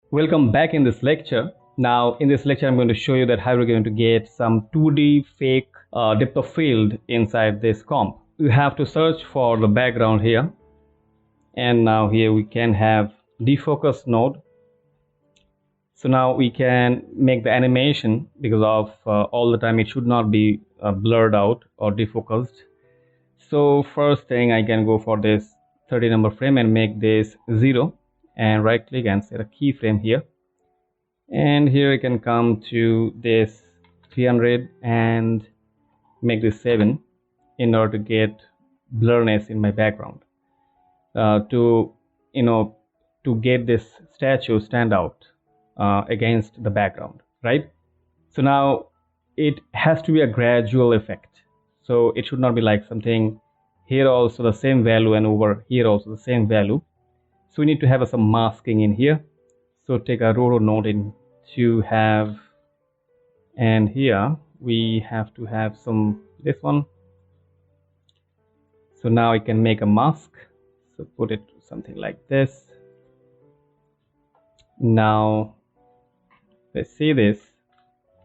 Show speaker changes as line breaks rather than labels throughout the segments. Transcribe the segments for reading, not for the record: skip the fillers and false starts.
Welcome back in this lecture. Now in this lecture I'm going to show you that how we're going to get some 2D fake depth of field inside this comp. You have to search for the background here, and now here we can have defocus node. So now we can make the animation, because of all the time it should not be blurred out or defocused. So first thing, I can go for this 30 number frame and make this 0 and right click and set a keyframe here, and here I can come to this 300 and make this 7 in order to get blurriness in my background, to get this statue stand out against the background, right? So now it has to be a gradual effect, so it should not be like something here also the same value and over here also the same value. So we need to have some masking in here. So take a row node in to have, and here we have to have some this one. So now I can make a mask, so put it something like this. Now let's see this,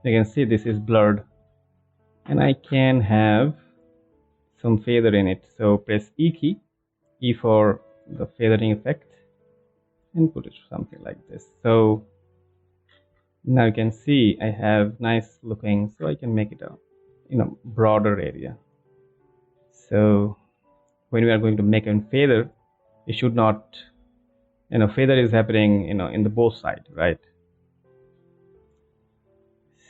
you can see this is blurred, and I can have some feather in it. So press E key, E for the feathering effect, and put it something like this. So now you can see I have nice looking, so I can make it a broader area. So when we are going to make a feather, it should not, feather is happening in the both side, right?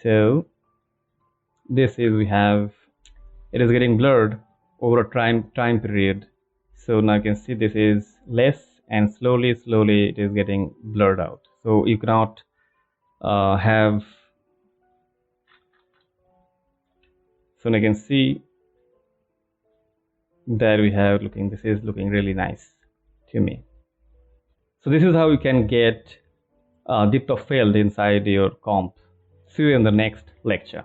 So this is, we have, it is getting blurred over a time period. So now you can see this is less, and slowly it is getting blurred out. So you cannot have, so now you can see that we have this is looking really nice to me. So this is how you can get depth of field inside your comp. See you in the next lecture.